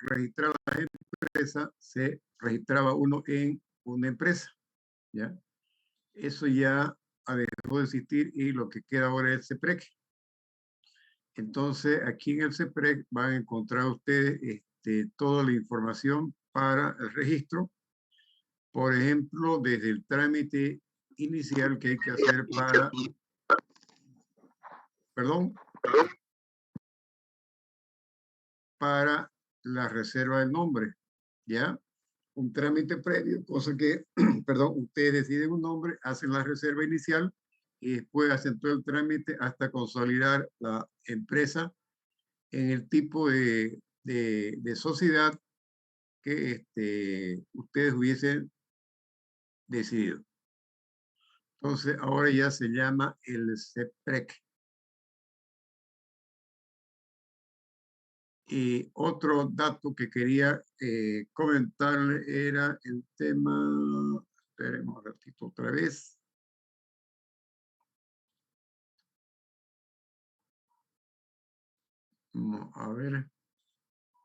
registrar las empresas, se registraba uno en una empresa, ¿ya? Eso ya dejó de existir y lo que queda ahora es el CEPREC. Entonces, aquí en el CEPREC van a encontrar ustedes toda la información para el registro. Por ejemplo, desde el trámite inicial que hay que hacer para la reserva del nombre, ¿ya? Un trámite previo, cosa que, ustedes deciden un nombre, hacen la reserva inicial y después hacen todo el trámite hasta consolidar la empresa en el tipo de sociedad que ustedes hubiesen decidido. Entonces, ahora ya se llama el CEPREC. Y otro dato que quería comentarle era el tema, esperemos un ratito otra vez. Vamos a ver,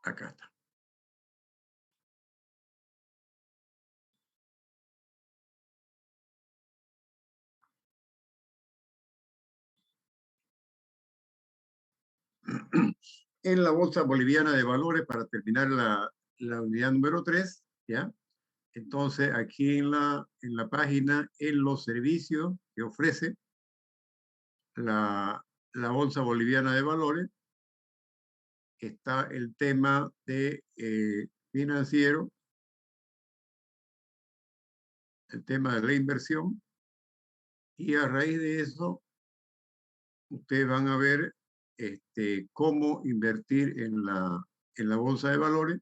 acá está. En la Bolsa Boliviana de Valores, para terminar la unidad número 3, ¿ya? Entonces, aquí en la página, en los servicios que ofrece la Bolsa Boliviana de Valores, está el tema de financiero, el tema de la inversión, y a raíz de eso, ustedes van a ver cómo invertir en la Bolsa de Valores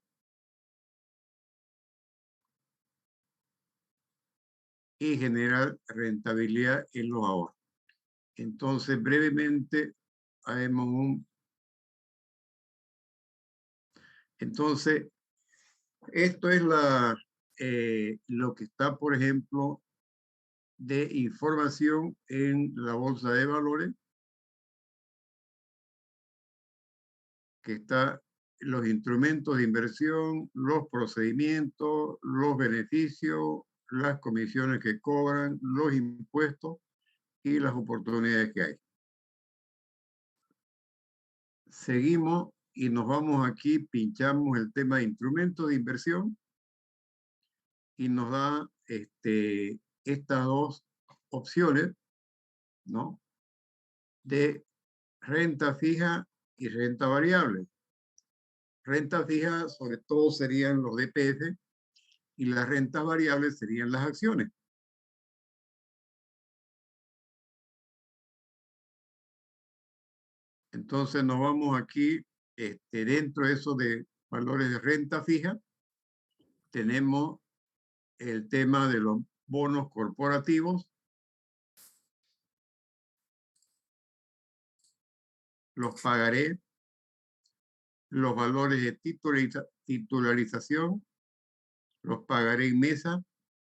y generar rentabilidad en los ahorros. Entonces, brevemente, haremos Entonces, esto es lo que está, por ejemplo, de información en la Bolsa de Valores, que está los instrumentos de inversión, los procedimientos, los beneficios, las comisiones que cobran, los impuestos y las oportunidades que hay. Seguimos y nos vamos aquí, pinchamos el tema de instrumentos de inversión y nos da estas dos opciones, ¿no? De renta fija y renta variable. Renta fija, sobre todo, serían los DPF y las rentas variables serían las acciones. Entonces nos vamos aquí, dentro de eso de valores de renta fija, tenemos el tema de los bonos corporativos, los pagaré, los valores de titularización, los pagaré en mesa,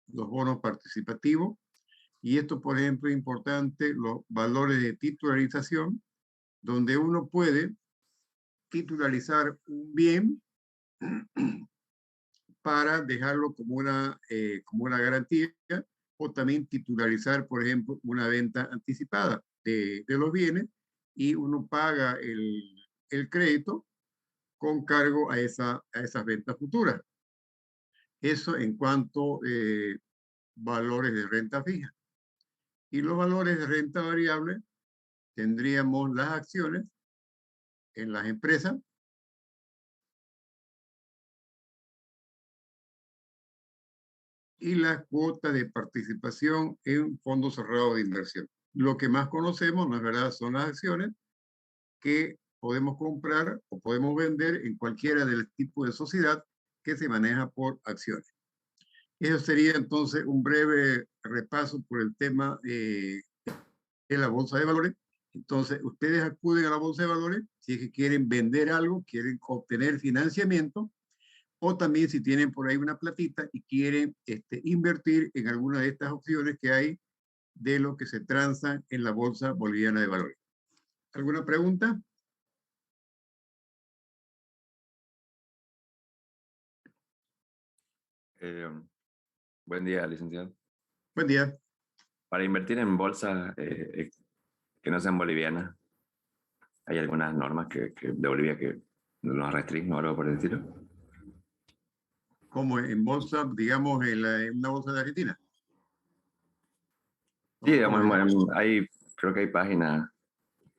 los bonos participativos. Y esto, por ejemplo, es importante, los valores de titularización, donde uno puede titularizar un bien para dejarlo como una garantía, o también titularizar, por ejemplo, una venta anticipada de los bienes y uno paga el crédito con cargo a esas ventas futuras. Eso en cuanto a valores de renta fija. Y los valores de renta variable, tendríamos las acciones en las empresas, y las cuotas de participación en fondos cerrados de inversión. Lo que más conocemos, ¿no es verdad?, son las acciones que podemos comprar o podemos vender en cualquiera del tipo de sociedad que se maneja por acciones. Eso sería entonces un breve repaso por el tema de la Bolsa de Valores. Entonces, ustedes acuden a la Bolsa de Valores si es que quieren vender algo, quieren obtener financiamiento, o también si tienen por ahí una platita y quieren invertir en alguna de estas opciones que hay de lo que se transa en la Bolsa Boliviana de Valores. ¿Alguna pregunta? Eh, Buen día, licenciado. Buen día. Para invertir en bolsas que no sean bolivianas, ¿hay algunas normas de Bolivia que nos restringen o algo por el estilo? Como en bolsa, digamos, en una bolsa de Argentina. Sí, ¿Cómo digamos, es? creo que hay páginas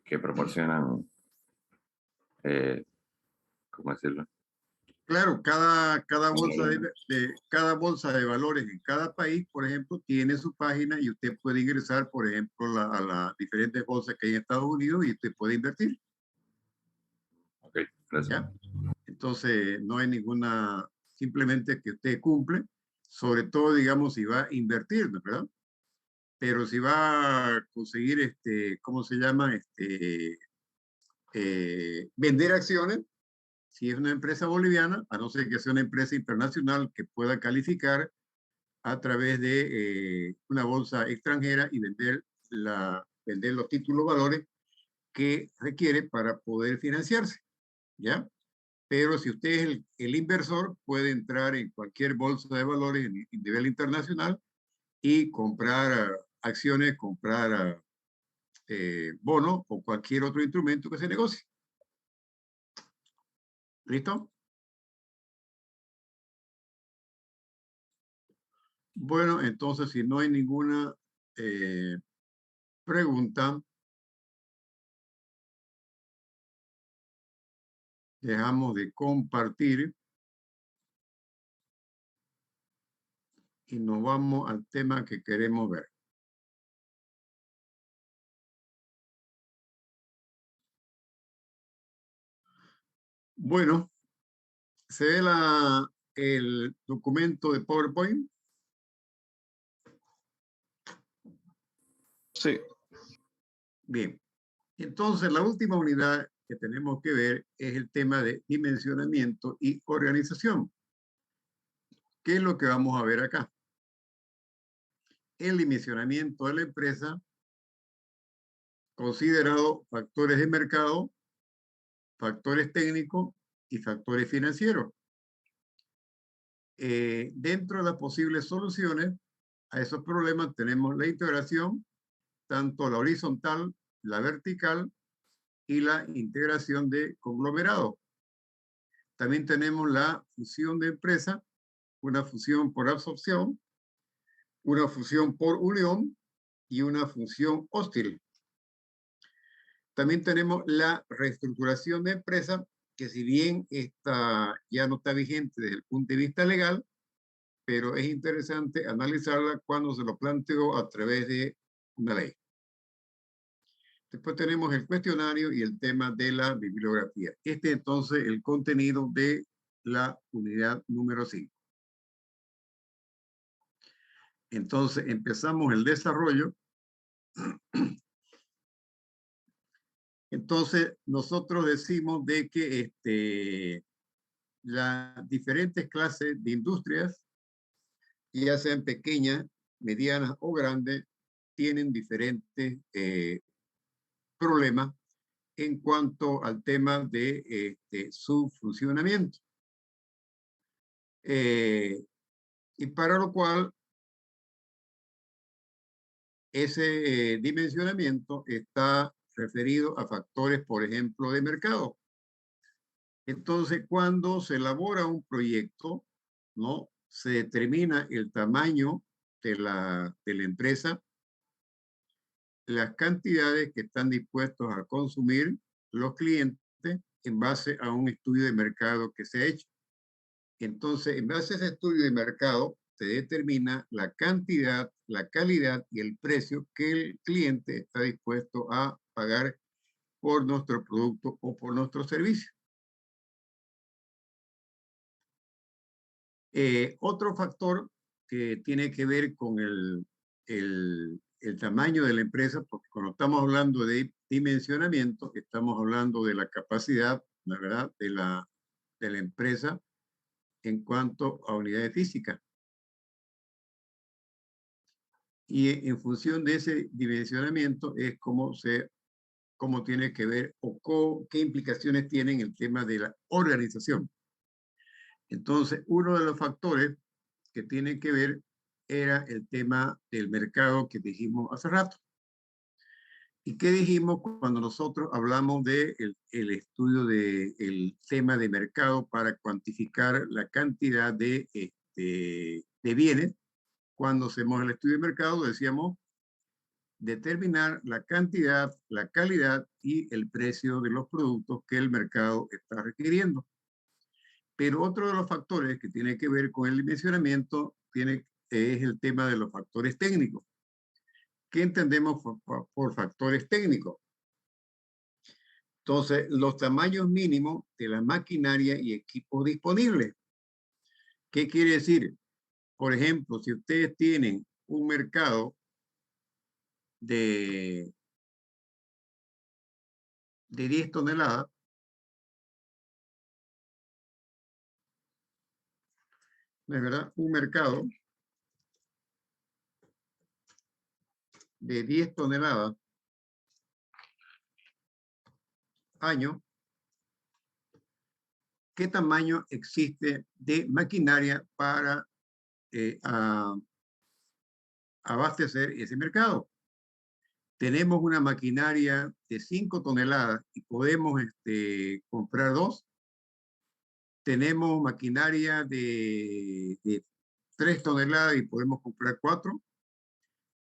que proporcionan, eh, ¿cómo decirlo? Claro, cada bolsa de valores en cada país, por ejemplo, tiene su página y usted puede ingresar, por ejemplo, a las diferentes bolsas que hay en Estados Unidos y usted puede invertir, Ok, gracias. ¿ya? Entonces, no hay ninguna, simplemente que usted cumple, sobre todo, digamos, si va a invertir, ¿no? ¿Verdad? Pero si va a conseguir, ¿cómo se llama? Vender acciones, si es una empresa boliviana, a no ser que sea una empresa internacional que pueda calificar a través de una bolsa extranjera y vender los títulos valores que requiere para poder financiarse, ¿ya? Pero si usted es el inversor, puede entrar en cualquier bolsa de valores en nivel internacional y comprar acciones, comprar bonos o cualquier otro instrumento que se negocie. ¿Listo? Bueno, entonces, si no hay ninguna eh, pregunta, dejamos de compartir y nos vamos al tema que queremos ver. Bueno, se ve el documento de PowerPoint. Sí. Bien, entonces la última unidad que tenemos que ver es el tema de dimensionamiento y organización. ¿Qué es lo que vamos a ver acá? El dimensionamiento de la empresa, considerado factores de mercado, factores técnicos y factores financieros. Dentro de las posibles soluciones a esos problemas tenemos la integración, tanto la horizontal, la vertical y la integración de conglomerados. También tenemos la fusión de empresas, una fusión por absorción, una fusión por unión y una fusión hostil. También tenemos la reestructuración de empresas, que si bien esta ya no está vigente desde el punto de vista legal, pero es interesante analizarla cuando se lo planteó a través de una ley. Después tenemos el cuestionario y el tema de la bibliografía. Este es entonces el contenido de la unidad número 5. Entonces empezamos el desarrollo. Entonces nosotros decimos de que las diferentes clases de industrias, ya sean pequeñas, medianas o grandes, tienen diferentes problemas en cuanto al tema de su funcionamiento. Y para lo cual ese dimensionamiento está referido a factores, por ejemplo, de mercado. Entonces, cuando se elabora un proyecto, ¿no? Se determina el tamaño de la empresa, las cantidades que están dispuestos a consumir los clientes en base a un estudio de mercado que se ha hecho. Entonces, en base a ese estudio de mercado, se determina la cantidad, la calidad y el precio que el cliente está dispuesto a pagar por nuestro producto o por nuestro servicio. Otro factor que tiene que ver con el tamaño de la empresa, porque cuando estamos hablando de dimensionamiento, estamos hablando de la capacidad, la verdad, de la empresa en cuanto a unidades físicas. Y en función de ese dimensionamiento es cómo tiene que ver o qué implicaciones tiene en el tema de la organización. Entonces, uno de los factores que tiene que ver era el tema del mercado que dijimos hace rato. ¿Y qué dijimos cuando nosotros hablamos del el estudio del tema de mercado para cuantificar la cantidad de bienes? Cuando hacemos el estudio de mercado decíamos determinar la cantidad, la calidad y el precio de los productos que el mercado está requiriendo. Pero otro de los factores que tiene que ver con el dimensionamiento es el tema de los factores técnicos. ¿Qué entendemos por factores técnicos? Entonces, los tamaños mínimos de la maquinaria y equipos disponibles. ¿Qué quiere decir? Por ejemplo, si ustedes tienen un mercado de 10 toneladas, ¿no es verdad? Un mercado de 10 toneladas año, ¿qué tamaño existe de maquinaria para abastecer ese mercado? Tenemos una maquinaria de 5 toneladas y podemos comprar 2. Tenemos maquinaria de 3 toneladas y podemos comprar 4.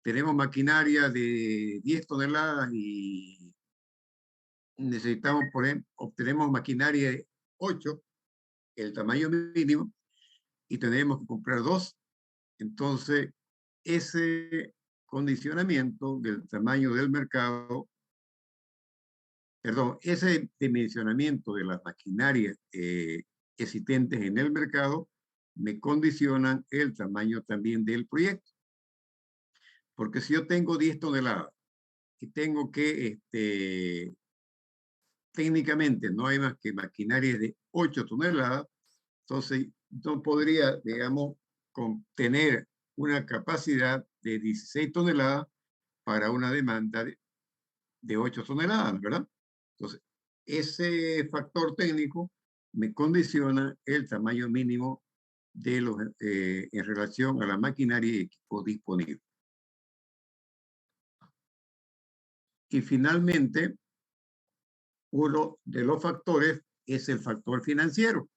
Tenemos maquinaria de 10 toneladas y necesitamos, por ejemplo, obtenemos maquinaria de 8, el tamaño mínimo, y tenemos que comprar 2. Entonces, ese condicionamiento del tamaño del mercado, perdón, ese dimensionamiento de las maquinarias existentes en el mercado me condicionan el tamaño también del proyecto. Porque si yo tengo 10 toneladas y tengo que, técnicamente no hay más que maquinarias de 8 toneladas, entonces no podría, digamos, contener una capacidad de 16 toneladas para una demanda de 8 toneladas, ¿verdad? Entonces, ese factor técnico me condiciona el tamaño mínimo de los, en relación a la maquinaria y equipo disponible. Y finalmente, uno de los factores es el factor financiero.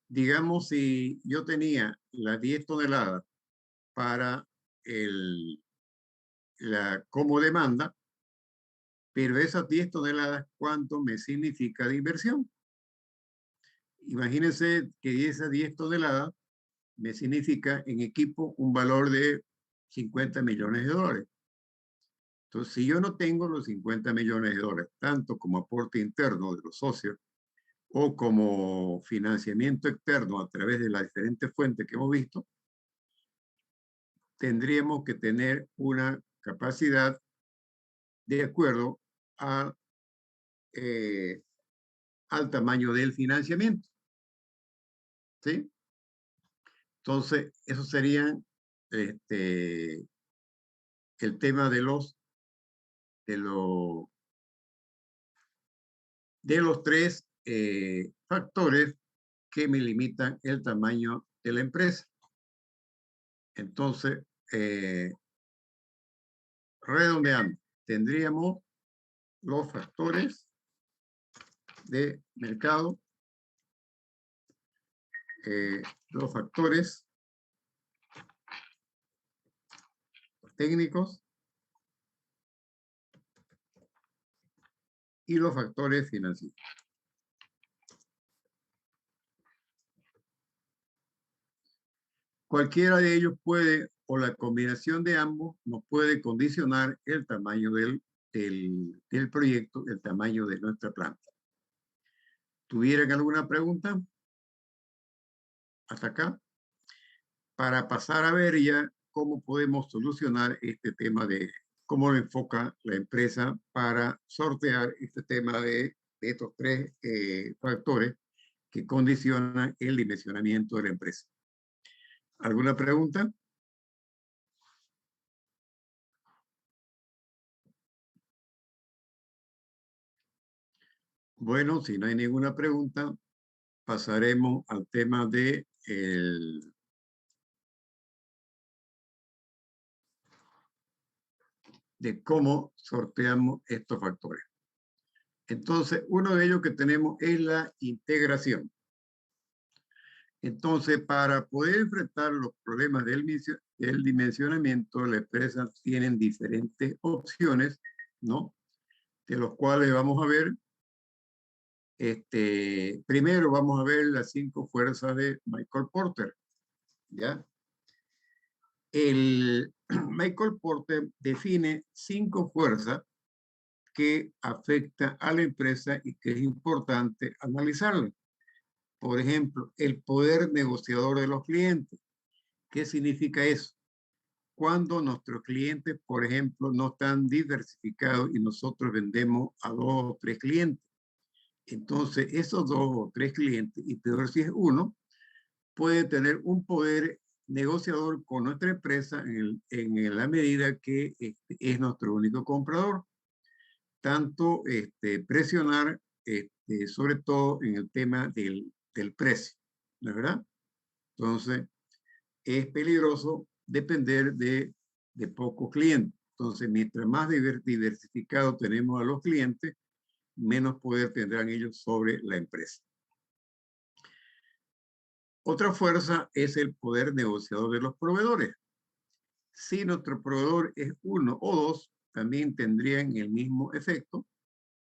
Digamos, si yo tenía las 10 toneladas para como demanda, pero esas 10 toneladas, ¿cuánto me significa de inversión? Imagínense que esas 10 toneladas me significa en equipo un valor de 50 millones de dólares. Entonces, si yo no tengo los 50 millones de dólares, tanto como aporte interno de los socios o como financiamiento externo a través de las diferentes fuentes que hemos visto, tendríamos que tener una capacidad de acuerdo a, al tamaño del financiamiento. ¿Sí? Entonces, eso serían el tema de los tres factores que me limitan el tamaño de la empresa. Entonces, redondeando, tendríamos los factores de mercado, los factores técnicos y los factores financieros. Cualquiera de ellos puede, o la combinación de ambos, nos puede condicionar el tamaño del proyecto, el tamaño de nuestra planta. ¿Tuvieran alguna pregunta? Hasta acá. Para pasar a ver ya cómo podemos solucionar este tema de cómo lo enfoca la empresa para sortear este tema de estos tres factores que condicionan el dimensionamiento de la empresa. ¿Alguna pregunta? Bueno, si no hay ninguna pregunta, pasaremos al tema de de cómo sorteamos estos factores. Entonces, uno de ellos que tenemos es la integración. Entonces, para poder enfrentar los problemas del dimensionamiento, las empresas tienen diferentes opciones, ¿no? De los cuales vamos a ver, primero vamos a ver las 5 fuerzas de Michael Porter, ¿ya? El Michael Porter define 5 fuerzas que afectan a la empresa y que es importante analizarlas. Por ejemplo, el poder negociador de los clientes. ¿Qué significa eso? Cuando nuestros clientes, por ejemplo, no están diversificados y nosotros vendemos a 2 o 3 clientes. Entonces, esos 2 o 3 clientes, y peor si es uno, puede tener un poder negociador con nuestra empresa en la medida que es nuestro único comprador. Tanto presionar, sobre todo en el tema del precio, ¿no es verdad? Entonces, es peligroso depender de pocos clientes. Entonces, mientras más diversificado tenemos a los clientes, menos poder tendrán ellos sobre la empresa. Otra fuerza es el poder negociador de los proveedores. Si nuestro proveedor es 1 o 2, también tendrían el mismo efecto,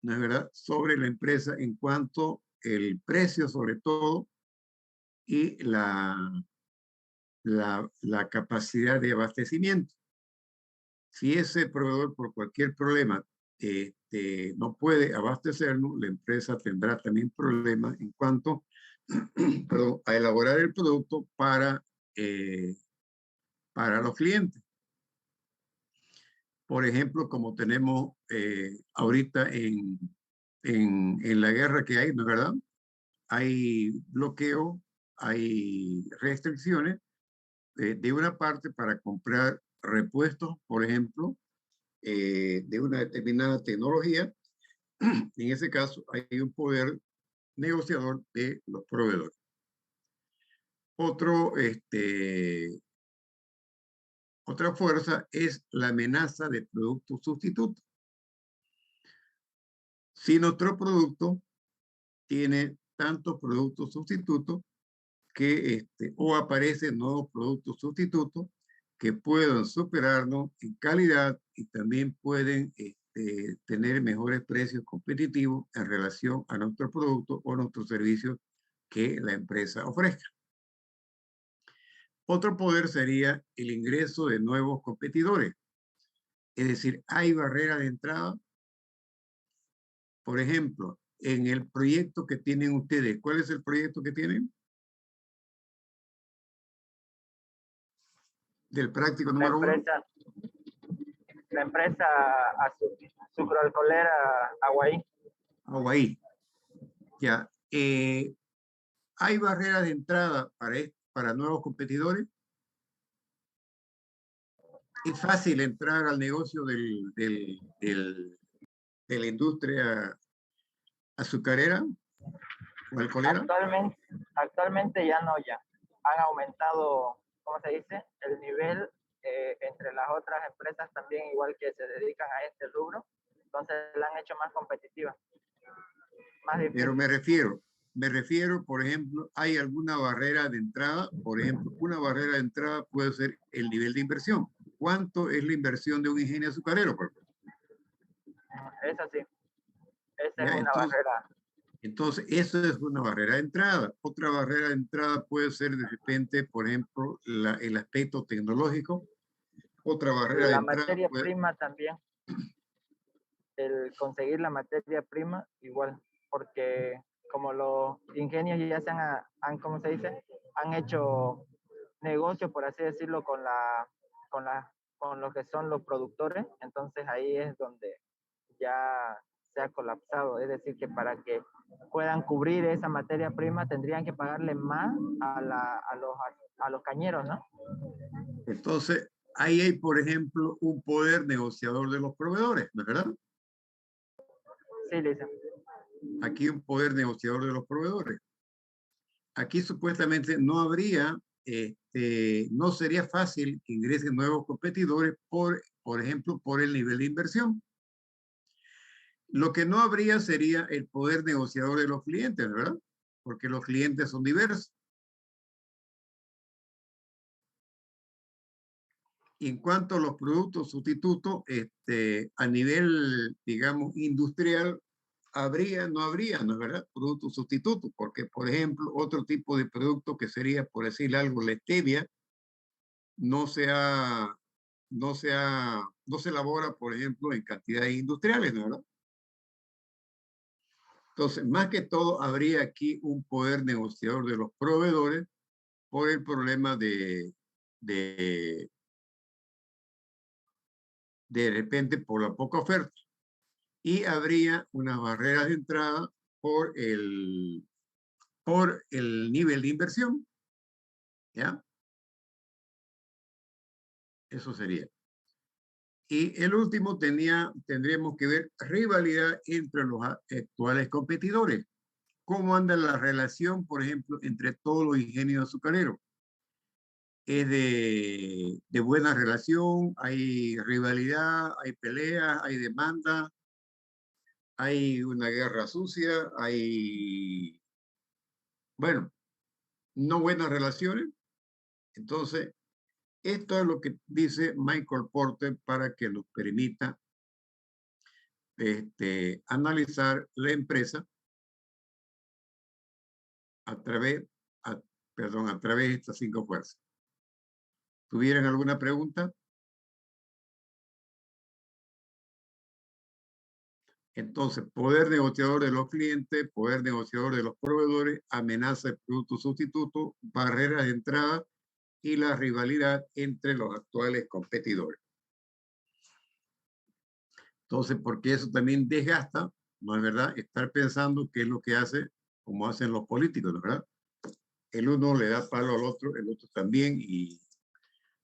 ¿no es verdad?, sobre la empresa en cuanto el precio, sobre todo, y la capacidad de abastecimiento. Si ese proveedor por cualquier problema no puede abastecernos, la empresa tendrá también problemas en cuanto perdón, a elaborar el producto para los clientes. Por ejemplo, como tenemos ahorita en la guerra que hay, ¿no es verdad? Hay bloqueo, hay restricciones de una parte para comprar repuestos, por ejemplo, de una determinada tecnología. En ese caso, hay un poder negociador de los proveedores. Otra fuerza es la amenaza de productos sustitutos. Si nuestro producto tiene tantos productos sustitutos que o aparecen nuevos productos sustitutos que puedan superarnos en calidad y también pueden tener mejores precios competitivos en relación a nuestro producto o nuestros servicios que la empresa ofrezca. Otro poder sería el ingreso de nuevos competidores. Es decir, hay barreras de entrada. Por ejemplo, en el proyecto que tienen ustedes, ¿cuál es el proyecto que tienen? Del práctico número 1. La empresa sucroalcoholera Aguaí. Aguaí. Ya. ¿Hay barreras de entrada para nuevos competidores? ¿Es fácil entrar al negocio de la industria azucarera o alcoholera? Actualmente ya no, ya. Han aumentado, ¿cómo se dice?, el nivel entre las otras empresas también, igual que se dedican a este rubro. Entonces la han hecho más competitiva. Más difícil. Pero me refiero, por ejemplo, ¿hay alguna barrera de entrada? Por ejemplo, una barrera de entrada puede ser el nivel de inversión. ¿Cuánto es la inversión de un ingenio azucarero? Eso sí. Esa ¿Ya? es una barrera. Entonces, eso es una barrera de entrada. Otra barrera de entrada puede ser de repente, por ejemplo, el aspecto tecnológico. Otra barrera de La entrada materia prima también. El conseguir la materia prima igual, porque como los ingenios ya ¿cómo se dice?, han hecho negocio, por así decirlo, con lo que son los productores. Entonces ahí es donde ya se ha colapsado. Es decir, que para que puedan cubrir esa materia prima tendrían que pagarle más a los cañeros, ¿no? Entonces, ahí hay, por ejemplo, un poder negociador de los proveedores, ¿no es verdad? Sí, Lisa. Aquí un poder negociador de los proveedores. Aquí supuestamente no habría no sería fácil que ingresen nuevos competidores, por ejemplo, por el nivel de inversión. Lo que no habría sería el poder negociador de los clientes, ¿verdad? Porque los clientes son diversos. Y en cuanto a los productos sustitutos, a nivel, digamos, industrial, no habría, ¿no es verdad? Productos sustitutos, porque, por ejemplo, otro tipo de producto que sería, por decir algo, la stevia, no se elabora, por ejemplo, en cantidades industriales, ¿no es verdad? Entonces, más que todo, habría aquí un poder negociador de los proveedores por el problema de repente, por la poca oferta. Y habría unas barreras de entrada por el nivel de inversión, ¿ya? Eso sería. Y el último tendríamos que ver rivalidad entre los actuales competidores. ¿Cómo anda la relación, por ejemplo, entre todos los ingenios azucareros? ¿Es de buena relación? ¿Hay rivalidad? ¿Hay peleas? ¿Hay demanda? ¿Hay una guerra sucia? ¿Hay, bueno, no buenas relaciones? Entonces, esto es lo que dice Michael Porter para que nos permita analizar la empresa a través, a través de estas 5 fuerzas. ¿Tuvieran alguna pregunta? Entonces, poder negociador de los clientes, poder negociador de los proveedores, amenaza de productos sustitutos, barreras de entrada y la rivalidad entre los actuales competidores. Entonces, porque eso también desgasta, ¿no es verdad? Estar pensando qué es lo que hace, como hacen los políticos, ¿no es verdad? El uno le da palo al otro, el otro también, y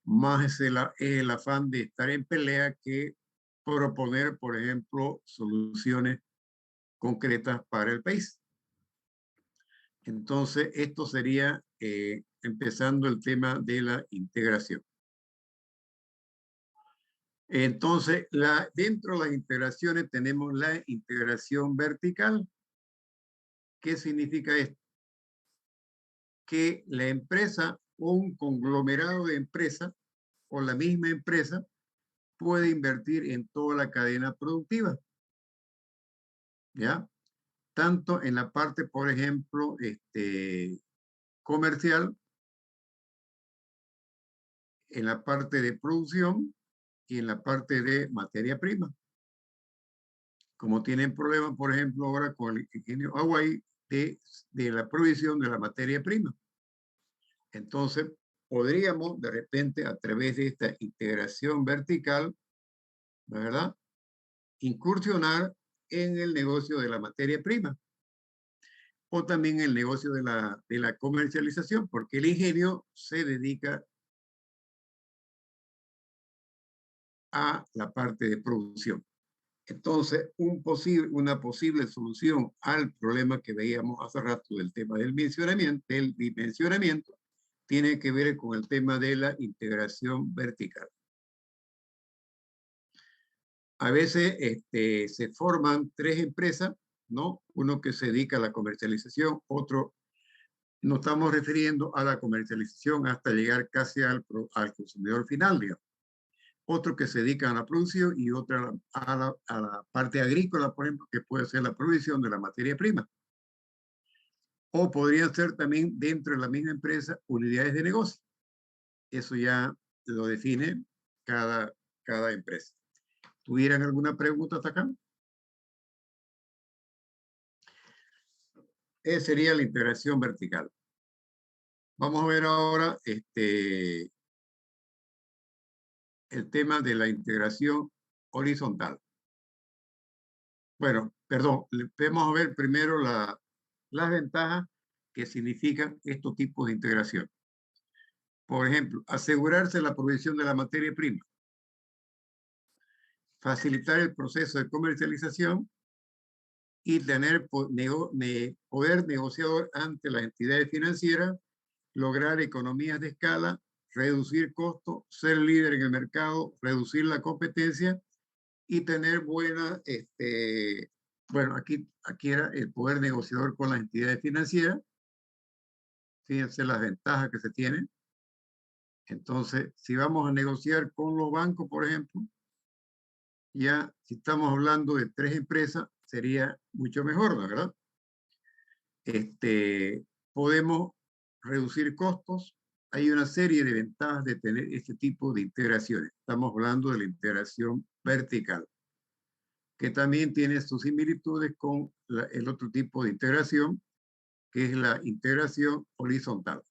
más es el afán de estar en pelea que proponer, por ejemplo, soluciones concretas para el país. Entonces, esto sería empezando el tema de la integración. Entonces, dentro de las integraciones tenemos la integración vertical. ¿Qué significa esto? Que la empresa o un conglomerado de empresas o la misma empresa puede invertir en toda la cadena productiva. ¿Ya? Tanto en la parte, por ejemplo, comercial, en la parte de producción y en la parte de materia prima. Como tienen problemas, por ejemplo, ahora con el ingenio Hawaii de la provisión de la materia prima. Entonces, podríamos de repente, a través de esta integración vertical, ¿verdad?, incursionar en el negocio de la materia prima o también el negocio de la comercialización, porque el ingenio se dedica a la parte de producción. Entonces, una posible solución al problema que veíamos hace rato del tema del dimensionamiento, tiene que ver con el tema de la integración vertical. A veces se forman 3 empresas, ¿no? Uno que se dedica a la comercialización, otro, nos estamos refiriendo a la comercialización hasta llegar casi al consumidor final, digamos. Otro que se dedica a la producción y otra a la parte agrícola, por ejemplo, que puede ser la provisión de la materia prima. O podrían ser también dentro de la misma empresa unidades de negocio. Eso ya lo define cada empresa. ¿Tuvieran alguna pregunta hasta acá? Esa sería la integración vertical. Vamos a ver ahora el tema de la integración horizontal. Bueno, perdón, vamos a ver primero las ventajas que significan estos tipos de integración. Por ejemplo, asegurarse la provisión de la materia prima, facilitar el proceso de comercialización y tener poder negociador ante las entidades financieras lograr economías de escala, reducir costos, ser líder en el mercado, reducir la competencia y tener buena, bueno, aquí era el poder negociador con las entidades financieras. Fíjense las ventajas que se tienen. Entonces, si vamos a negociar con los bancos, por ejemplo, ya si estamos hablando de 3 empresas, sería mucho mejor, ¿no? ¿Verdad? Podemos reducir costos. Hay una serie de ventajas de tener este tipo de integraciones. Estamos hablando de la integración vertical, que también tiene sus similitudes con el otro tipo de integración, que es la integración horizontal.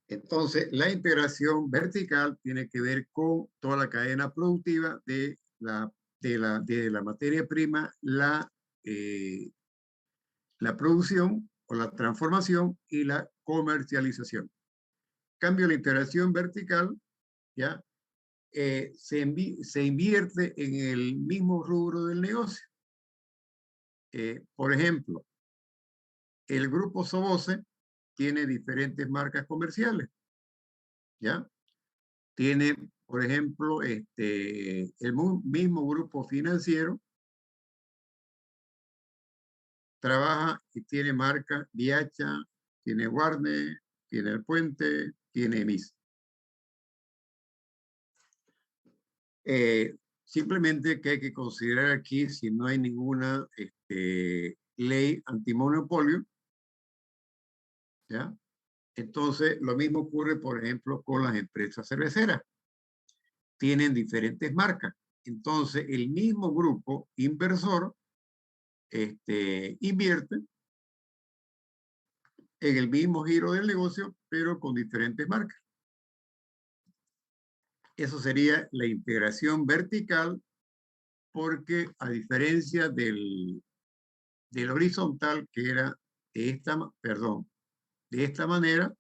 Entonces, la integración vertical tiene que ver con toda la cadena productiva de la materia prima, la producción o la transformación y la comercialización. En cambio, la integración vertical, ¿ya? Se invierte en el mismo rubro del negocio. Por ejemplo, el grupo Soboce tiene diferentes marcas comerciales, ¿ya? Tiene, por ejemplo, el mismo grupo financiero trabaja y tiene marca Viacha, tiene Warner, tiene El Puente, tiene Emis. Simplemente que hay que considerar aquí si no hay ninguna ley antimonopolio, ¿ya? Entonces, lo mismo ocurre, por ejemplo, con las empresas cerveceras. Tienen diferentes marcas. Entonces, el mismo grupo inversor invierte en el mismo giro del negocio, pero con diferentes marcas. Eso sería la integración vertical, porque a diferencia del horizontal, que era de esta manera,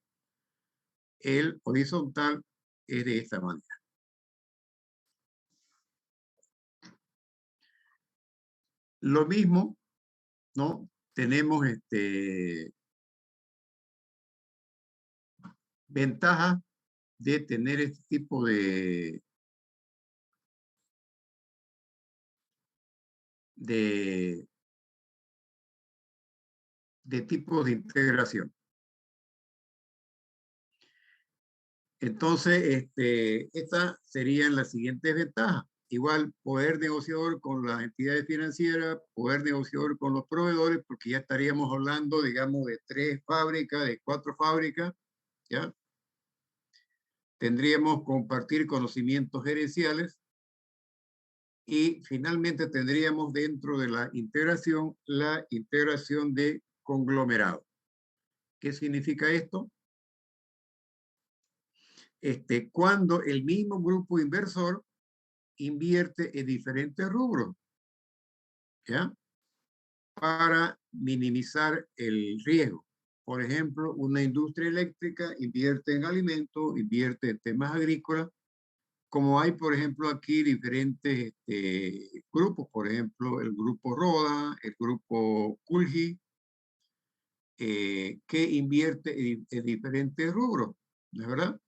el horizontal es de esta manera. Lo mismo, ¿no? Tenemos ventaja de tener este tipo de tipos de integración. Entonces, estas serían las siguientes ventajas. Igual, poder negociador con las entidades financieras, poder negociador con los proveedores, porque ya estaríamos hablando, digamos, de 3 fábricas, de 4 fábricas, ¿ya? Tendríamos compartir conocimientos gerenciales y finalmente tendríamos dentro de la integración de conglomerado. ¿Qué significa esto? Cuando el mismo grupo inversor invierte en diferentes rubros, ¿ya? Para minimizar el riesgo. Por ejemplo, una industria eléctrica invierte en alimentos, invierte en temas agrícolas, como hay, por ejemplo, aquí diferentes grupos, por ejemplo, el grupo Roda, el grupo Culgi, que invierte en diferentes rubros, ¿no es verdad?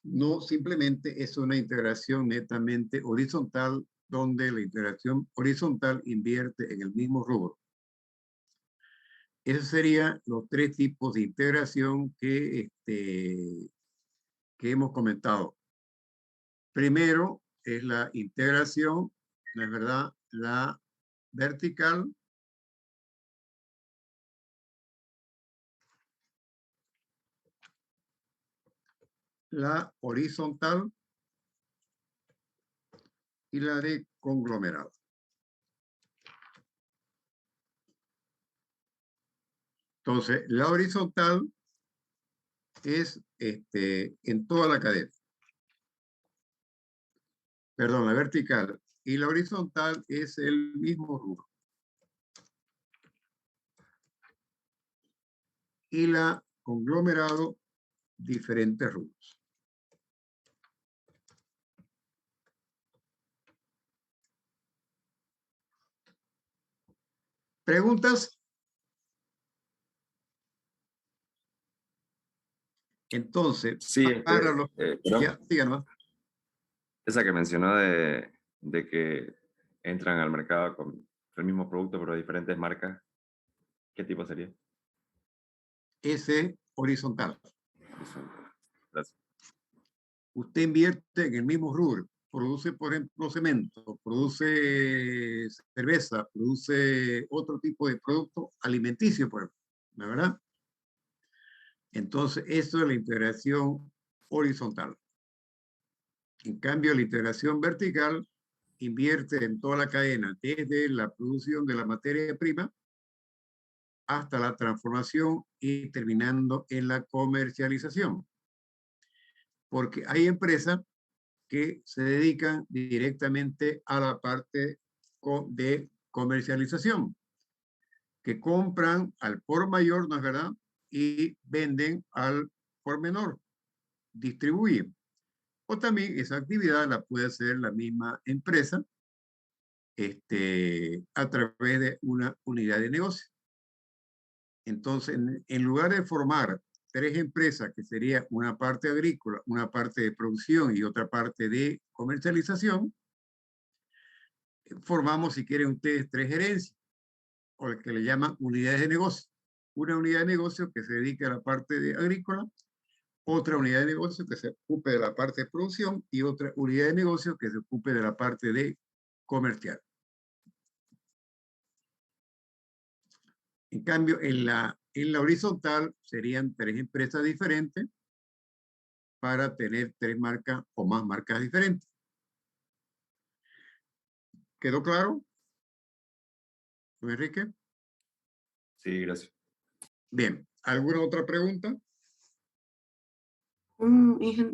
No simplemente es una integración netamente horizontal, donde la integración horizontal invierte en el mismo rubro. Esos serían los 3 tipos de integración que hemos comentado. Primero es la integración, ¿no es verdad? La vertical. La horizontal y la de conglomerado. Entonces, la horizontal es en toda la cadena. Perdón, la vertical. Y la horizontal es el mismo rubro. Y la conglomerado, diferentes rubros. ¿Preguntas? Entonces, Sí, para los... perdón, Ya, díganos. esa que mencionó de que entran al mercado con el mismo producto pero de diferentes marcas, ¿qué tipo sería? Ese horizontal. Gracias. Usted invierte en el mismo rubro, produce, por ejemplo, cemento, produce cerveza, produce otro tipo de producto alimenticio, por ejemplo, ¿la verdad? Entonces, eso es la integración horizontal. En cambio, la integración vertical invierte en toda la cadena, desde la producción de la materia prima hasta la transformación y terminando en la comercialización. Porque hay empresas que se dedican directamente a la parte de comercialización, que compran al por mayor, ¿no es verdad? Y venden al por menor, distribuyen. O también esa actividad la puede hacer la misma empresa a través de una unidad de negocio. Entonces, en lugar de formar tres empresas, que sería una parte agrícola, una parte de producción y otra parte de comercialización, formamos, si quieren ustedes, tres gerencias, o lo que le llaman unidades de negocio. Una unidad de negocio que se dedica a la parte de agrícola, otra unidad de negocio que se ocupe de la parte de producción y otra unidad de negocio que se ocupe de la parte de comercial. En cambio, en la horizontal serían tres empresas diferentes para tener tres marcas o más marcas diferentes. ¿Quedó claro, don Enrique? Sí, gracias. Bien, ¿alguna otra pregunta?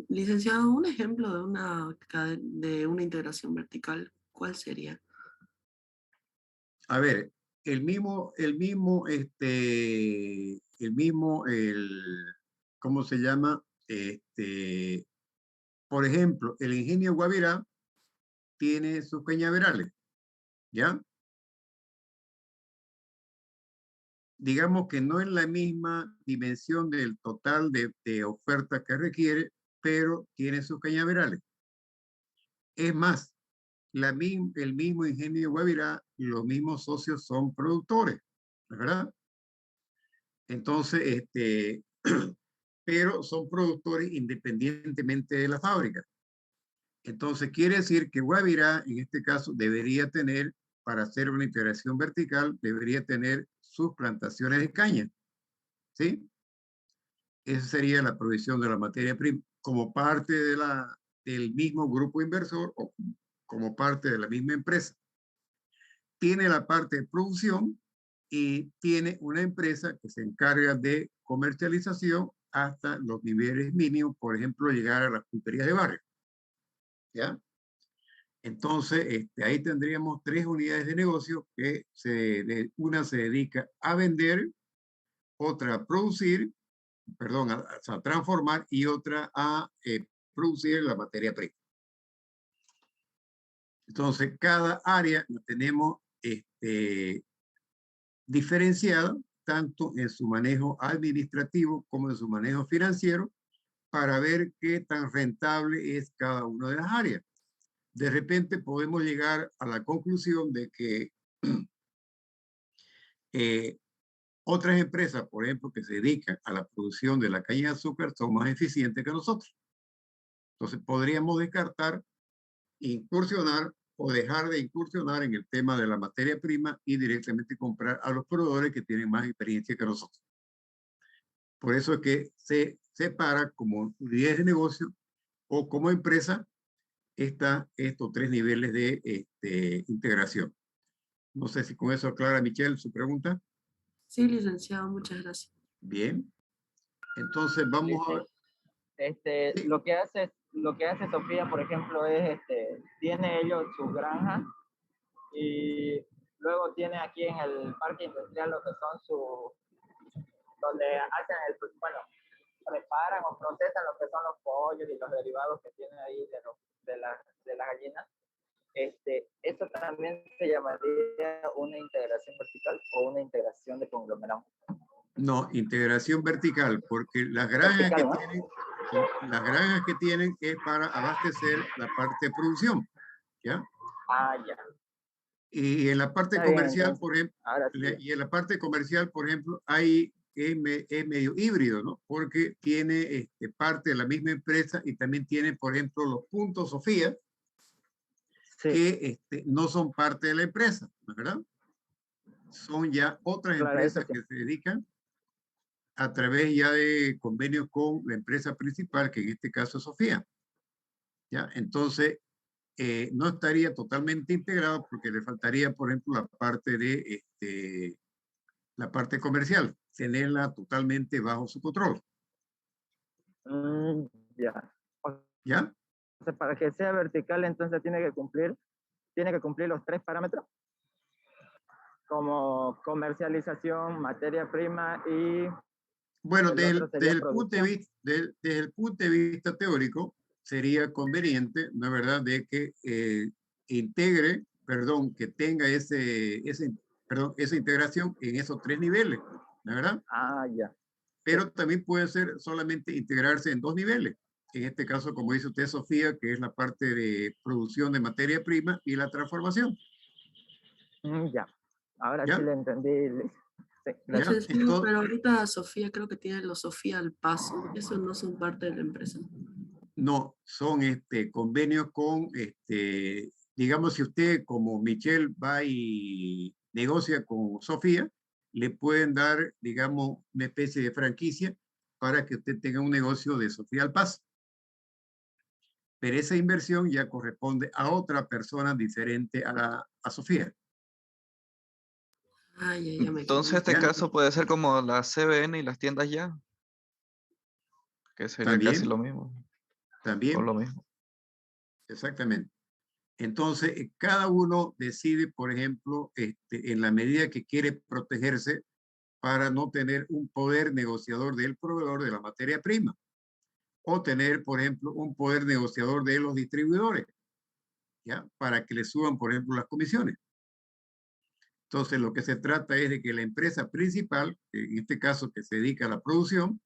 Licenciado, un ejemplo de una integración vertical, ¿cuál sería? A ver, ¿cómo se llama? Por ejemplo, el ingenio Guavirá tiene sus cañaverales, ¿ya? Digamos que no es la misma dimensión del total de oferta que requiere, pero tiene sus cañaverales. Es más, el mismo ingenio Guavirá y los mismos socios son productores, ¿verdad? Entonces, pero son productores independientemente de la fábrica. Entonces, quiere decir que Guavirá, en este caso, debería tener, para hacer una integración vertical, debería tener sus plantaciones de caña, ¿sí? Esa sería la provisión de la materia prima como parte del mismo grupo inversor o como parte de la misma empresa. Tiene la parte de producción y tiene una empresa que se encarga de comercialización hasta los niveles mínimos, por ejemplo, llegar a las pulperías de barrio. ¿Ya? Entonces, ahí tendríamos tres unidades de negocio que una se dedica a vender, otra a producir, perdón, a transformar y otra a producir la materia prima. Entonces, cada área la tenemos diferenciada tanto en su manejo administrativo como en su manejo financiero para ver qué tan rentable es cada una de las áreas. De repente podemos llegar a la conclusión de que otras empresas, por ejemplo, que se dedican a la producción de la caña de azúcar son más eficientes que nosotros. Entonces podríamos descartar, incursionar o dejar de incursionar en el tema de la materia prima y directamente comprar a los proveedores que tienen más experiencia que nosotros. Por eso es que se separa como unidades de negocio o como empresa estos tres niveles de integración. No sé si con eso aclara Michelle su pregunta. Sí, licenciado, muchas gracias. Bien. Entonces vamos a ver. Sí. Lo que hace Sofía, por ejemplo, es tiene ellos su granja y luego tiene aquí en el parque industrial lo que son donde hacen bueno, preparan o procesan lo que son los pollos y los derivados que tienen ahí de las gallinas. Eso también se llamaría una integración vertical o una integración de conglomerado. No, integración vertical, porque Vertical, ¿no? las granjas que tienen es para abastecer la parte de producción, ¿ya? Ah, ya. Y en la parte Está bien, comercial, entonces. por ejemplo, Ahora sí. y en la parte comercial, por ejemplo, hay es medio híbrido, ¿no? Porque tiene parte de la misma empresa y también tiene, por ejemplo, los puntos Sofía, Sí, que no son parte de la empresa, ¿no es verdad? Son ya otras claro, eso empresas sí. que se dedican a través ya de convenios con la empresa principal, que en este caso es Sofía, ¿ya? Entonces, no estaría totalmente integrado porque le faltaría, por ejemplo, la parte comercial, tenerla totalmente bajo su control, Ya. O ¿ya? sea, para que sea vertical, entonces tiene que cumplir los 3 parámetros, como comercialización, materia prima y Bueno, el otro desde sería el punto de producción. vista, desde el punto de vista teórico, sería conveniente, ¿no es verdad?, de que integre, perdón, que tenga esa integración en esos 3 niveles, ¿no es verdad? Ah, ya. Sí. Pero también puede ser solamente integrarse en 2 niveles. En este caso, como dice usted, Sofía, que es la parte de producción de materia prima y la transformación, Ya. Ahora sí ¿ya? le entendí. Sí, gracias. ¿Ya? Licenciado, Entonces, pero ahorita Sofía creo que tiene los Sofía al paso. Eso no son parte de la empresa. no, son convenios con, digamos, si usted como Michelle va y negocia con Sofía, le pueden dar, digamos, una especie de franquicia para que usted tenga un negocio de Sofía al paso. Pero esa inversión ya corresponde a otra persona diferente a Sofía. Ah, ya me quedó Entonces, más este ¿Ya? caso puede ser como la CBN y las tiendas ya, que sería casi También, lo mismo, o también, lo mismo. exactamente. Entonces, cada uno decide, por ejemplo, en la medida que quiere protegerse para no tener un poder negociador del proveedor de la materia prima o tener, por ejemplo, un poder negociador de los distribuidores, ¿ya? Para que le suban, por ejemplo, las comisiones. Entonces, lo que se trata es de que la empresa principal, en este caso que se dedica a la producción,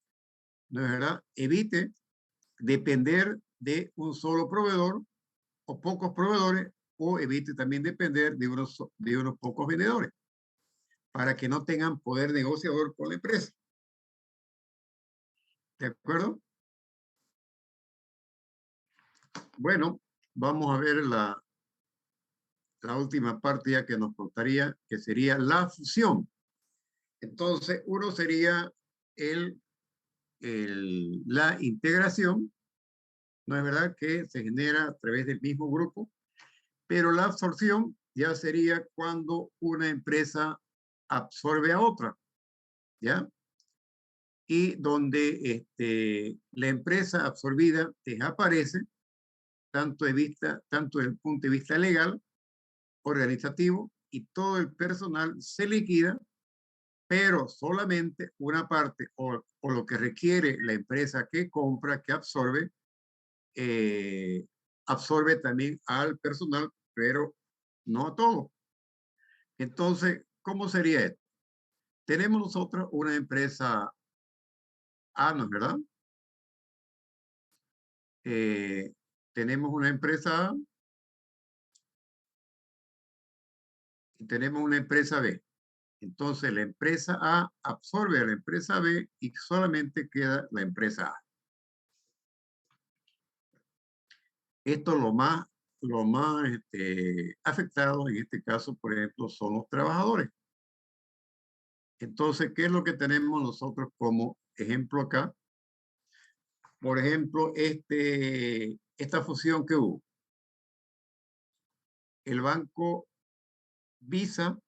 ¿no es verdad?, evite depender de un solo proveedor o pocos proveedores, o evite también depender de unos pocos vendedores, para que no tengan poder negociador con la empresa. ¿De acuerdo? Bueno, vamos a ver la última parte ya que nos contaría, que sería la fusión. Entonces, uno sería la integración, ¿no es verdad?, que se genera a través del mismo grupo, pero la absorción ya sería cuando una empresa absorbe a otra, ¿ya? Y donde la empresa absorbida desaparece, tanto tanto desde el punto de vista legal, organizativo, y todo el personal se liquida, pero solamente una parte o lo que requiere la empresa que compra, que absorbe, absorbe también al personal, pero no a todo. Entonces, ¿cómo sería esto? Tenemos nosotros una empresa A, ¿no es verdad? Tenemos una empresa A y tenemos una empresa B. Entonces, la empresa A absorbe a la empresa B y solamente queda la empresa A. Esto lo más afectado en este caso, por ejemplo, son los trabajadores. Entonces, ¿qué es lo que tenemos nosotros como ejemplo acá? Por ejemplo, esta fusión que hubo. El banco Visa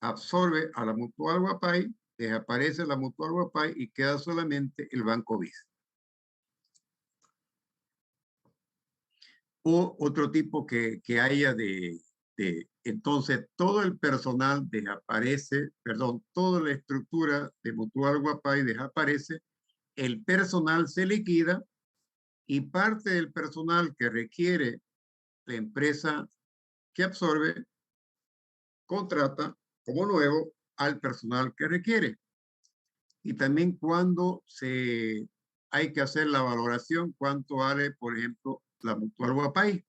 absorbe a la Mutual Guapay, desaparece la Mutual Guapay y queda solamente el banco Visa. O otro tipo que haya entonces todo el personal desaparece, perdón, toda la estructura de Mutual Guapay desaparece, el personal se liquida y parte del personal que requiere la empresa que absorbe contrata como nuevo al personal que requiere. Y también cuando hay que hacer la valoración, cuánto vale, por ejemplo, la Mutual Guapay.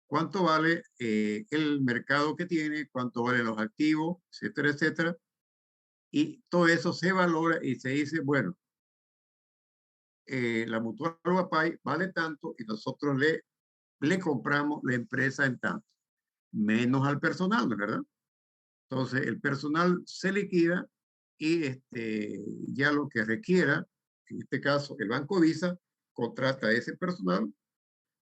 Cuánto vale el mercado que tiene, cuánto valen los activos, etcétera, etcétera. Y todo eso se valora y se dice, bueno, la Mutual Guapay vale tanto y nosotros le compramos la empresa en tanto, menos al personal, ¿no es verdad? Entonces, el personal se liquida y ya lo que requiera, en este caso, el Banco Visa contrata a ese personal,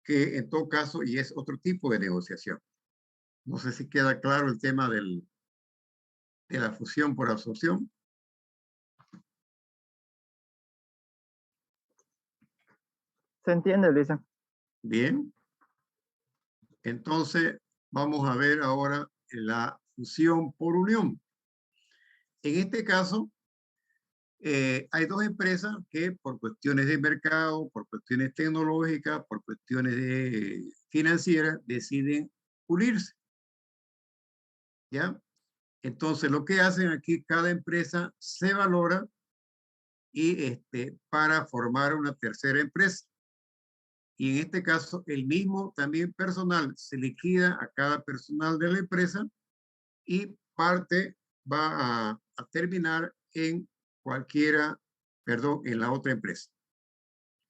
que en todo caso, y es otro tipo de negociación. No sé si queda claro el tema de la fusión por absorción. ¿Se entiende, Luisa? Bien. Entonces, vamos a ver ahora la fusión por unión. En este caso, hay dos empresas que por cuestiones de mercado, por cuestiones tecnológicas, por cuestiones financieras, deciden unirse. ¿Ya? Entonces, lo que hacen aquí, cada empresa se valora y para formar una tercera empresa. Y en este caso, el mismo también personal se liquida a cada personal de la empresa y parte va a terminar en en la otra empresa.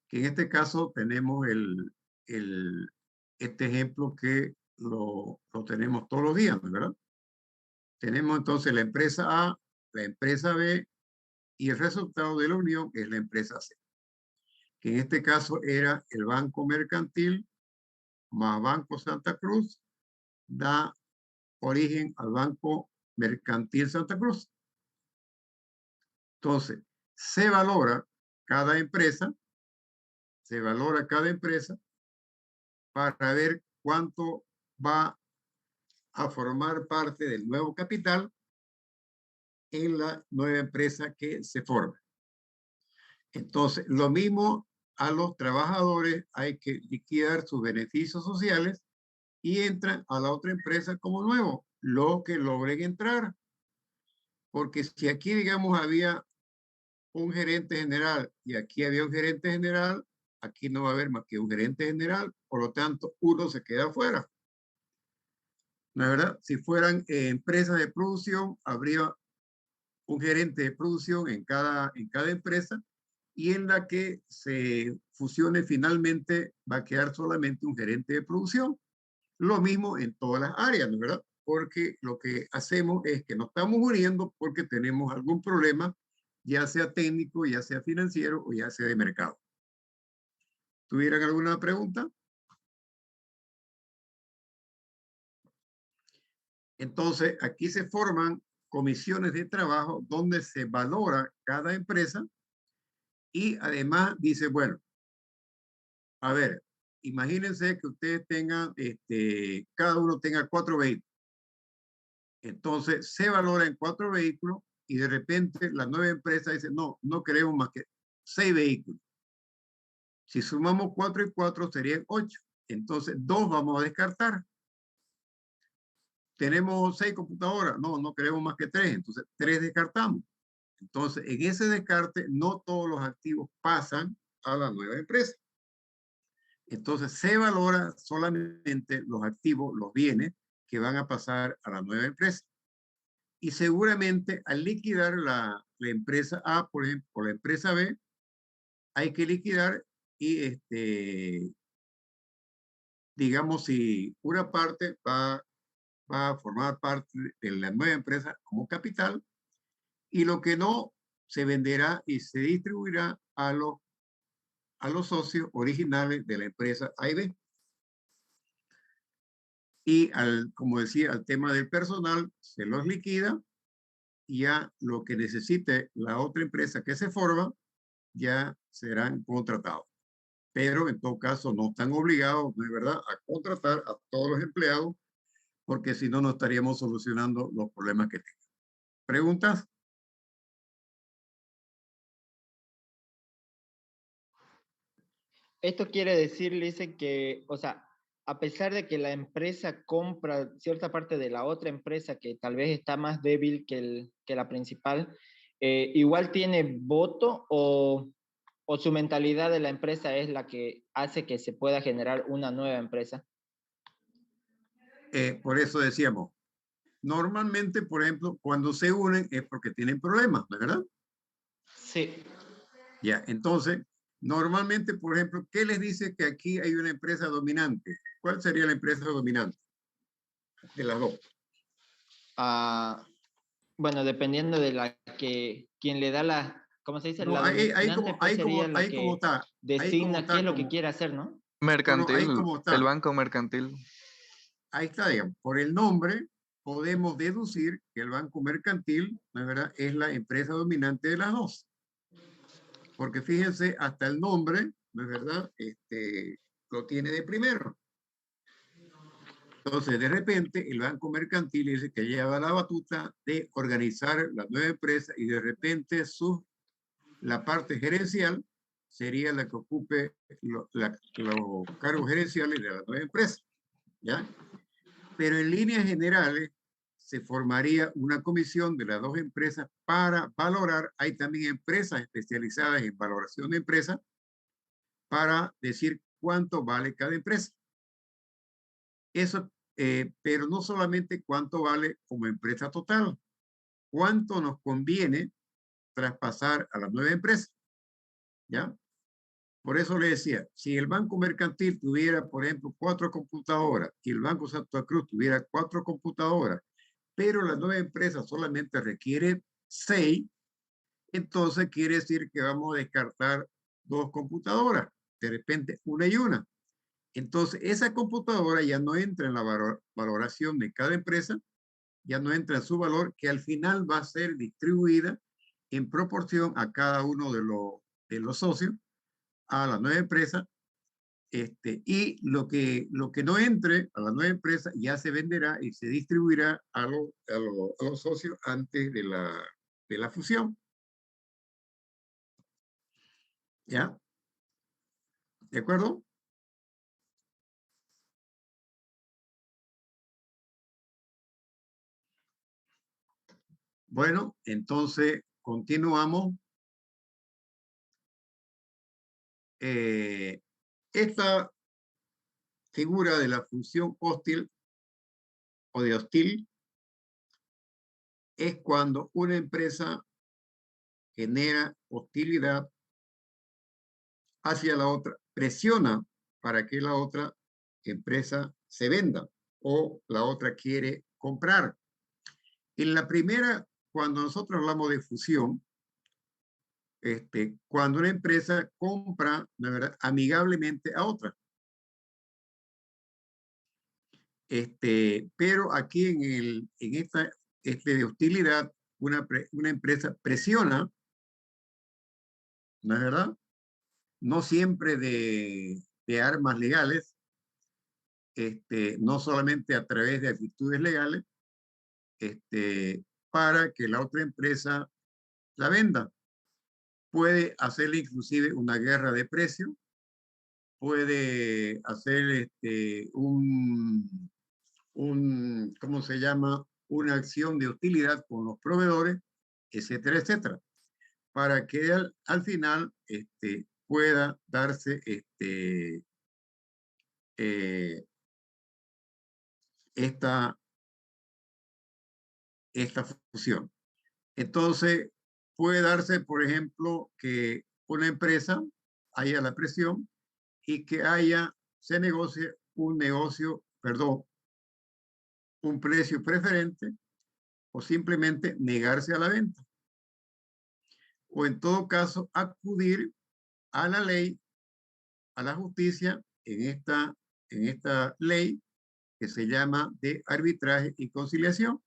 Que en este caso tenemos este ejemplo que lo tenemos todos los días, ¿verdad? Tenemos entonces la empresa A, la empresa B y el resultado de la unión es la empresa C, que en este caso era el Banco Mercantil más Banco Santa Cruz, da origen al Banco Mercantil Santa Cruz. Entonces, se valora cada empresa para ver cuánto va a formar parte del nuevo capital en la nueva empresa que se forma. Entonces, lo mismo a los trabajadores, hay que liquidar sus beneficios sociales y entran a la otra empresa como nuevo, lo que logren entrar. Porque si aquí, digamos, había un gerente general y aquí había un gerente general, aquí no va a haber más que un gerente general, por lo tanto, uno se queda afuera. ¿No es verdad? Si fueran empresas de producción, habría un gerente de producción en cada empresa y en la que se fusione finalmente va a quedar solamente un gerente de producción. Lo mismo en todas las áreas, ¿no es verdad? Porque lo que hacemos es que nos estamos uniendo porque tenemos algún problema, ya sea técnico, ya sea financiero o ya sea de mercado. ¿Tuvieran alguna pregunta? Entonces, aquí se forman comisiones de trabajo donde se valora cada empresa y además dice, bueno, a ver, imagínense que ustedes tengan, cada uno tenga 4 vehículos. Entonces, se valora en 4 vehículos y de repente la nueva empresa dice, no, no queremos más que 6 vehículos. Si sumamos 4 y 4 serían 8. Entonces, 2 vamos a descartar. Tenemos 6 computadoras. No, no queremos más que 3. Entonces, 3 descartamos. Entonces, en ese descarte, no todos los activos pasan a la nueva empresa. Entonces, se valora solamente los activos, los bienes que van a pasar a la nueva empresa. Y seguramente al liquidar la empresa A, por ejemplo, o la empresa B, hay que liquidar y digamos, si una parte va a formar parte de la nueva empresa como capital y lo que no se venderá y se distribuirá a los socios originales de la empresa A y B. Y como decía, al tema del personal, se los liquida y ya lo que necesite la otra empresa que se forma, ya serán contratados. Pero en todo caso no están obligados, ¿no es verdad?, a contratar a todos los empleados, porque si no, no estaríamos solucionando los problemas que tengan. ¿Preguntas? Esto quiere decir, dice que, o sea, a pesar de que la empresa compra cierta parte de la otra empresa que tal vez está más débil que la principal, igual tiene voto o su mentalidad de la empresa es la que hace que se pueda generar una nueva empresa? Por eso decíamos, normalmente, por ejemplo, cuando se unen es porque tienen problemas, ¿no es verdad? Sí. Ya, entonces, normalmente, por ejemplo, ¿qué les dice que aquí hay una empresa dominante? ¿Cuál sería la empresa dominante de las dos? Bueno, dependiendo de la que, quien le da la, ¿cómo se dice? No, La dominante pues sería la ahí como que está, ahí como designa qué está, es lo que como, quiere hacer, ¿no? no, ahí Mercantil, como el está, banco mercantil. ahí está, digamos, por el nombre podemos deducir que el Banco Mercantil, ¿no es verdad?, es la empresa dominante de las dos. Porque fíjense, hasta el nombre, ¿no es verdad?, lo tiene de primero. Entonces, de repente, el Banco Mercantil dice que lleva la batuta de organizar la nueva empresa y de repente la parte gerencial sería la que ocupe los cargos gerenciales de la nueva empresa, ¿ya? Pero en líneas generales se formaría una comisión de las dos empresas para valorar. Hay también empresas especializadas en valoración de empresas para decir cuánto vale cada empresa. Eso, pero no solamente cuánto vale como empresa total, cuánto nos conviene traspasar a la nueva empresa, ¿ya? Por eso le decía, si el Banco Mercantil tuviera, por ejemplo, 4 computadoras y el Banco Santa Cruz tuviera 4 computadoras, pero la nueva empresa solamente requiere 6, entonces quiere decir que vamos a descartar 2 computadoras, de repente una y una. Entonces, esa computadora ya no entra en la valoración de cada empresa, ya no entra en su valor, que al final va a ser distribuida en proporción a cada uno de los socios, a la nueva empresa, y lo que no entre a la nueva empresa ya se venderá y se distribuirá a los socios antes de la fusión. ¿Ya? ¿De acuerdo? Bueno, entonces continuamos. Esta figura de la función hostil o de hostil es cuando una empresa genera hostilidad hacia la otra, presiona para que la otra empresa se venda o la otra quiere comprar. En la primera, cuando nosotros hablamos de fusión, cuando una empresa compra, de verdad, amigablemente a otra. Pero aquí en esta de hostilidad, una empresa presiona, ¿no es verdad? No siempre de armas legales, no solamente a través de actitudes legales, para que la otra empresa la venda. Puede hacerle inclusive una guerra de precios, puede hacer ¿cómo se llama? Una acción de hostilidad con los proveedores, etcétera, etcétera, para que al final pueda darse esta fusión. Entonces, puede darse, por ejemplo, que una empresa haya la presión y que se negocie un precio preferente o simplemente negarse a la venta. O en todo caso, acudir a la ley, a la justicia, en esta ley que se llama de arbitraje y conciliación.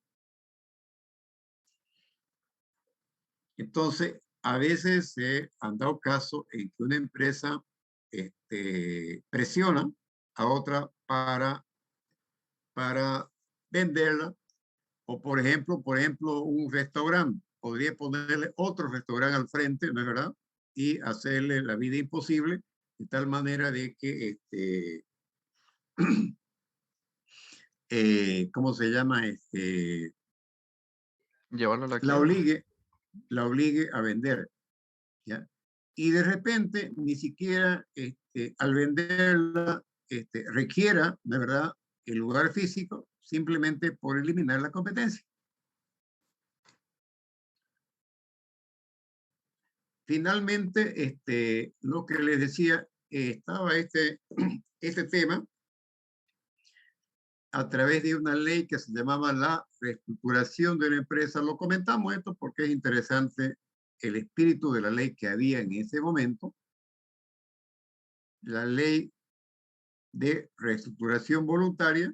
Entonces, a veces se han dado casos en que una empresa presiona a otra para venderla, o por ejemplo, un restaurante podría ponerle otro restaurante al frente, ¿no es verdad? Y hacerle la vida imposible de tal manera de que ¿cómo se llama? Llevarlo a la La quiebra. obligue a vender, ¿ya? Y de repente, ni siquiera al venderla, requiera, de verdad, el lugar físico, simplemente por eliminar la competencia. Finalmente, lo que les decía, estaba este tema a través de una ley que se llamaba la reestructuración de la empresa. Lo comentamos esto porque es interesante el espíritu de la ley que había en ese momento. La ley de reestructuración voluntaria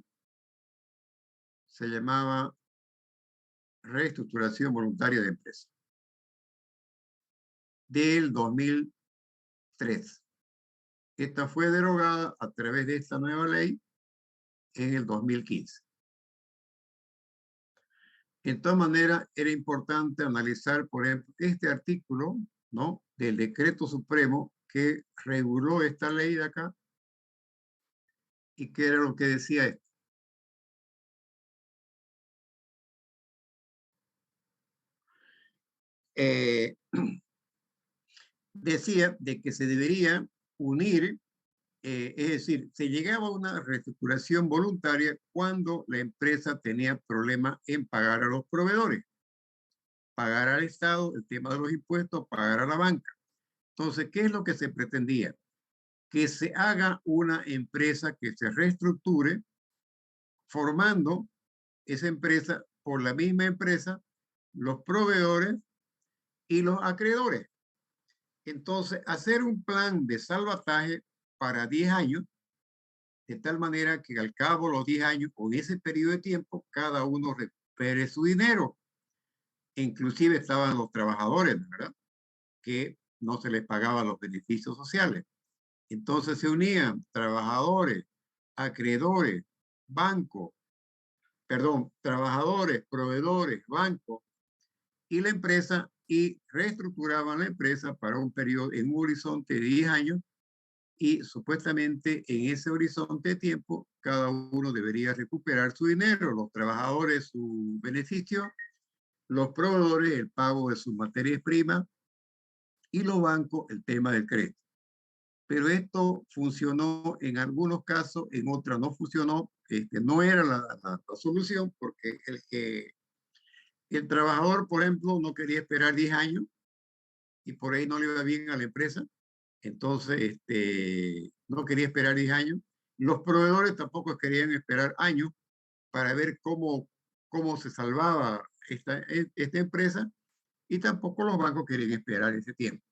se llamaba reestructuración voluntaria de empresa del 2003. Esta fue derogada a través de esta nueva ley en el 2015. De todas maneras, era importante analizar, por ejemplo, este artículo, ¿no?, del decreto supremo que reguló esta ley de acá y que era lo que decía esto. Decía de que se debería unir, es decir, se llegaba a una reestructuración voluntaria cuando la empresa tenía problemas en pagar a los proveedores, pagar al Estado, el tema de los impuestos, pagar a la banca. Entonces, ¿qué es lo que se pretendía? Que se haga una empresa que se reestructure, formando esa empresa por la misma empresa, los proveedores y los acreedores. Entonces, hacer un plan de salvataje para 10 años, de tal manera que al cabo de los 10 años, o en ese periodo de tiempo, cada uno recupere su dinero. Inclusive estaban los trabajadores, ¿verdad?, que no se les pagaban los beneficios sociales. Entonces se unían trabajadores, acreedores, bancos, trabajadores, proveedores, bancos y la empresa, y reestructuraban la empresa para un periodo, en un horizonte de 10 años, y supuestamente en ese horizonte de tiempo cada uno debería recuperar su dinero, los trabajadores su beneficio, los proveedores el pago de sus materias primas y los bancos el tema del crédito. Pero esto funcionó en algunos casos, en otros no funcionó. No era la solución, porque el trabajador, por ejemplo, no quería esperar 10 años y por ahí no le iba bien a la empresa. Entonces, no quería esperar 10 años. Los proveedores tampoco querían esperar años para ver cómo se salvaba esta empresa, y tampoco los bancos querían esperar ese tiempo.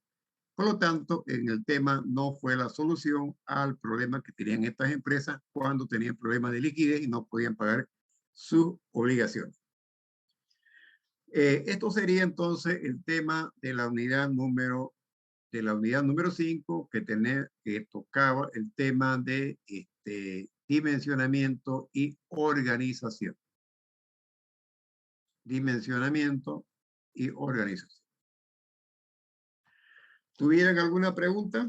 Por lo tanto, en el tema no fue la solución al problema que tenían estas empresas cuando tenían problemas de liquidez y no podían pagar sus obligaciones. Esto sería entonces el tema de la unidad número 5, que tocaba el tema de dimensionamiento y organización. Dimensionamiento y organización. ¿Tuvieran alguna pregunta?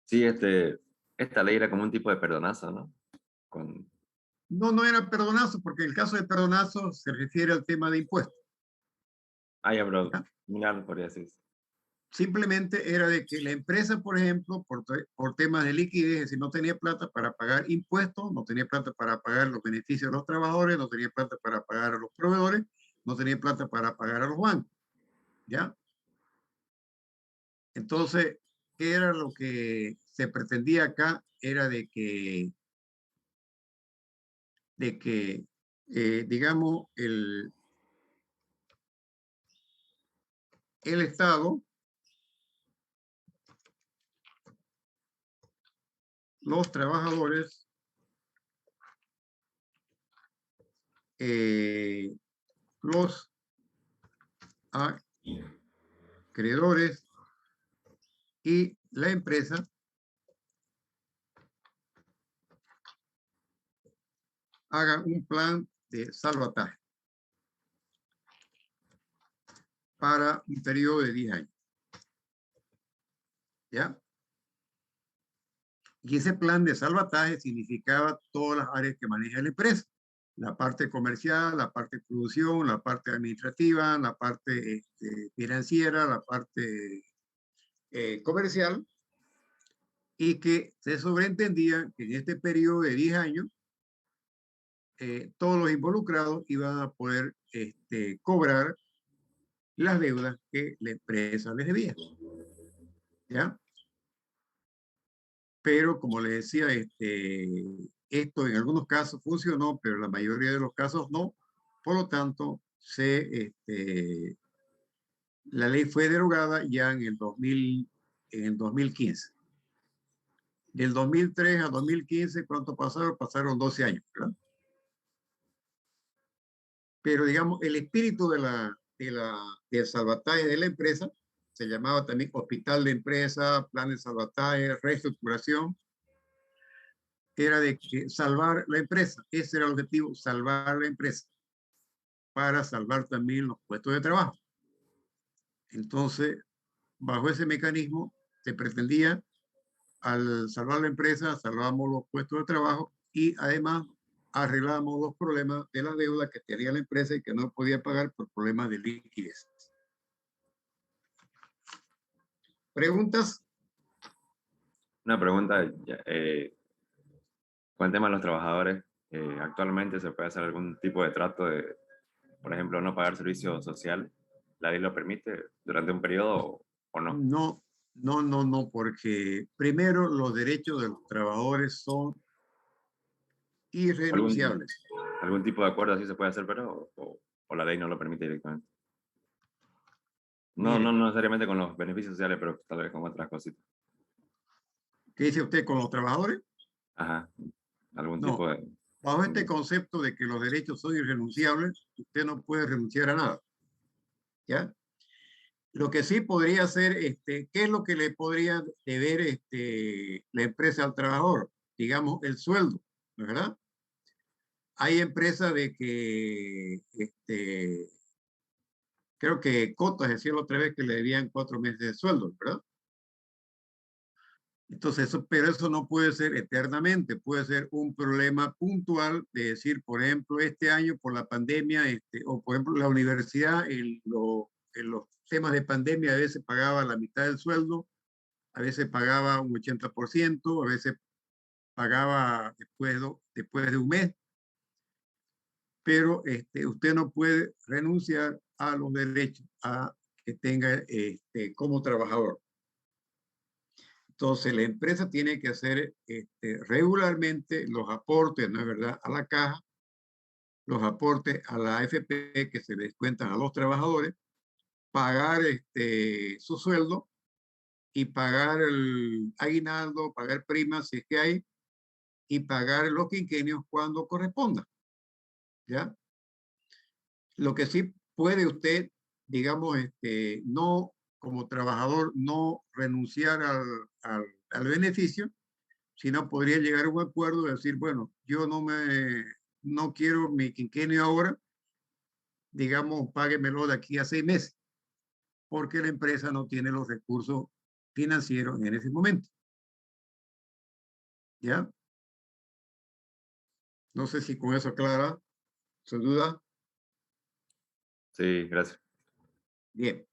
Sí, esta ley era como un tipo de perdonazo, ¿no? No era perdonazo, porque el caso de perdonazo se refiere al tema de impuestos. Ya, pero similar, podría decirse. Simplemente era de que la empresa, por ejemplo, por temas de liquidez, es decir, no tenía plata para pagar impuestos, no tenía plata para pagar los beneficios de los trabajadores, no tenía plata para pagar a los proveedores, no tenía plata para pagar a los bancos, ¿ya? Entonces, ¿qué era lo que se pretendía acá? Era de que digamos, el Estado, los trabajadores, los acreedores y la empresa hagan un plan de salvataje para un periodo de 10 años. ¿Ya? Y ese plan de salvataje significaba todas las áreas que maneja la empresa. La parte comercial, la parte de producción, la parte administrativa, la parte financiera, la parte comercial, y que se sobreentendía que en este periodo de 10 años todos los involucrados iban a poder cobrar las deudas que la empresa les debía. ¿Ya? Pero como le decía, esto en algunos casos funcionó, pero en la mayoría de los casos no. Por lo tanto, la ley fue derogada ya en el 2015. Del 2003 a 2015, ¿cuánto pasaron? Pasaron 12 años, ¿verdad? Pero digamos, el espíritu del salvataje de la empresa se llamaba también hospital de empresa, plan de salvataje, reestructuración, era de que salvar la empresa. Ese era el objetivo, salvar la empresa, para salvar también los puestos de trabajo. Entonces, bajo ese mecanismo, se pretendía, al salvar la empresa, salvamos los puestos de trabajo y además arreglamos los problemas de la deuda que tenía la empresa y que no podía pagar por problemas de liquidez. ¿Preguntas? Una pregunta, con el tema de los trabajadores, actualmente se puede hacer algún tipo de trato de, por ejemplo, no pagar servicio social. ¿La ley lo permite durante un periodo o no? No, porque primero los derechos de los trabajadores son irrenunciables. ¿Algún tipo de acuerdo así se puede hacer, pero o la ley no lo permite directamente? No, Mire, no necesariamente con los beneficios sociales, pero tal vez con otras cositas. ¿qué dice usted con los trabajadores? Ajá, algún No, tipo de... bajo este concepto de que los derechos son irrenunciables, usted no puede renunciar a nada. ¿Ya? Lo que sí podría hacer, ¿qué es lo que le podría deber la empresa al trabajador? Digamos, el sueldo, ¿verdad? Hay empresas de que, creo que Cotas decía la otra vez que le debían 4 meses de sueldo, ¿verdad? Entonces, pero eso no puede ser eternamente, puede ser un problema puntual de decir, por ejemplo, este año por la pandemia, o por ejemplo, la universidad en los temas de pandemia a veces pagaba la mitad del sueldo, a veces pagaba un 80%, a veces pagaba después de un mes, pero usted no puede renunciar a los derechos a que tenga como trabajador. Entonces, la empresa tiene que hacer regularmente los aportes, ¿no es verdad?, a la caja, los aportes a la AFP que se les cuentan a los trabajadores, pagar su sueldo y pagar el aguinaldo, pagar primas si es que hay, y pagar los quinquenios cuando corresponda. ¿Ya? Lo que sí puede usted, digamos, no, como trabajador, no renunciar al beneficio, sino podría llegar a un acuerdo de decir, bueno, yo no quiero mi quinquenio ahora, digamos, páguemelo de aquí a 6 meses, porque la empresa no tiene los recursos financieros en ese momento. ¿Ya? No sé si con eso aclara su duda. Sí, gracias. Bien.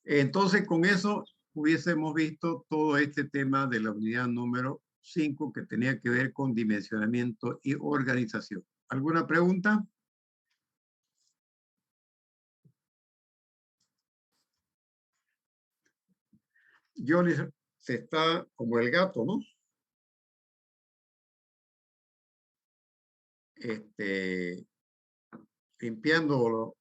Entonces, con eso hubiésemos visto todo este tema de la unidad número 5 que tenía que ver con dimensionamiento y organización. ¿Alguna pregunta? Johnny se está como el gato, ¿no? Limpiando